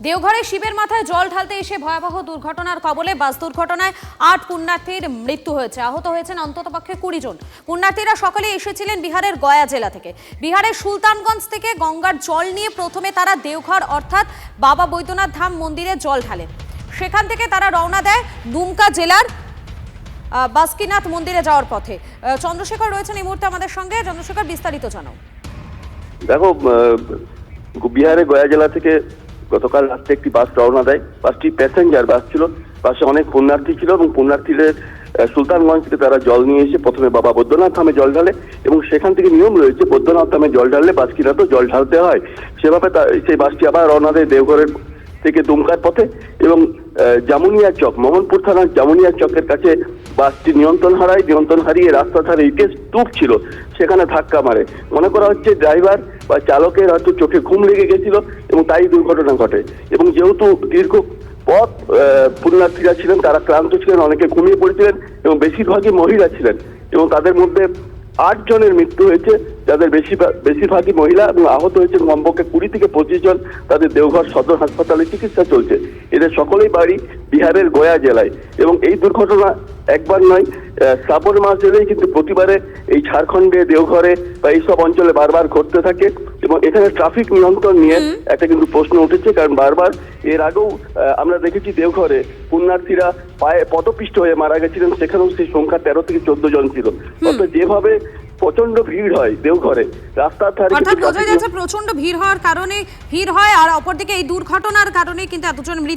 দেওঘরে শিবের মাথায় জল ঢালতে এসে ভয়াবহ দুর্ঘটনার কবলে বাস দুর্ঘটনায় ৮ পুণ্যার্থীর মৃত্যু হয়েছে। আহত হয়েছেন অন্ততপক্ষে ২০ জন। পুণ্যার্থীরা সকলে এসেছিলেন বিহারের গয়া জেলা থেকে। বিহারের সুলতানগঞ্জ থেকে গঙ্গার জল নিয়ে প্রথমে তারা দেওঘর অর্থাৎ বাবা বৈদ্যনাথ ধাম মন্দিরে জল ঢালেন। সেখান থেকে তারা রওনা দেয় দুমকা জেলার বাসুকিনাথ মন্দিরে যাওয়ার পথে। চন্দ্রশেখর রয়েছেন এই মুহূর্তে আমাদের সঙ্গে। চন্দ্রশেখর, বিস্তারিত জানাও। দেখো, বিহারের গয়া জেলা থেকে গতকাল রাত্রে একটি বাস রওনা দেয়। বাসটি প্যাসেঞ্জার বাস ছিল। বাসে অনেক পুণ্যার্থী ছিল এবং পুণ্যার্থীদের সুলতানগঞ্জ থেকে তারা জল নিয়ে এসে প্রথমে বাবা বৈদ্যনাথ ধামে জল ঢালে এবং সেখান থেকে নিয়ম রয়েছে বৈদ্যনাথ ধামে জল ঢাললে বাসুকিনাথেও জল ঢালতে হয়। সেভাবে সেই বাসটি আবার রওনা দেয় দেওঘরের থেকে দুমকার পথে এবং জামুনিয়া চক, মোহনপুর থানার জামুনিয়া চকের কাছে বাসটি নিয়ন্ত্রণ হারিয়ে রাস্তার ধারে ইটের স্তূপ ছিল সেখানে ধাক্কা মারে। মনে করা হচ্ছে ড্রাইভার বা চালকের হয়তো চোখে ঘুম লেগে গেছিল এবং তাই দুর্ঘটনা ঘটে। এবং যেহেতু দীর্ঘ পথ পুণ্যার্থীরা ছিলেন, তারা ক্লান্ত ছিলেন, অনেকে ঘুমিয়ে পড়েছিলেন এবং বেশিরভাগই মহিলা ছিলেন এবং তাদের মধ্যে ৮ জনের মৃত্যু হয়েছে, যাদের বেশিরভাগই মহিলা, এবং আহত হয়েছেন কমপক্ষে ২০ থেকে ২৫ জন। তাদের দেওঘর সদর হাসপাতালে চিকিৎসা চলছে। এদের সকলেই বাড়ি বিহারের গয়া জেলায় এবং এই দুর্ঘটনা একবার নয়, শ্রাবণ মাস এলেই কিন্তু প্রতিবারে এই ঝাড়খণ্ডে দেওঘরে বা এইসব অঞ্চলে বারবার ঘটতে থাকে এবং এখানে ট্রাফিক নিয়ন্ত্রণ নিয়ে একটা কিন্তু প্রশ্ন উঠেছে। কারণ বারবার এর আগেও আমরা দেখেছি দেওঘরে পুণ্যার্থীরা পায়ে পদপিষ্ট হয়ে মারা গেছিলেন, সেখানেও সেই সংখ্যা ১৩ থেকে ১৪ জন ছিল। অর্থাৎ যেভাবে প্রচন্ড ভিড় হয় দেওঘরে রাস্তার ধারে, অর্থাৎ বোঝা যাচ্ছে প্রচন্ড ভিড় হয় আর অপরদিকে এই দুর্ঘটনার কারণে কিন্তু এতজন মৃত্যু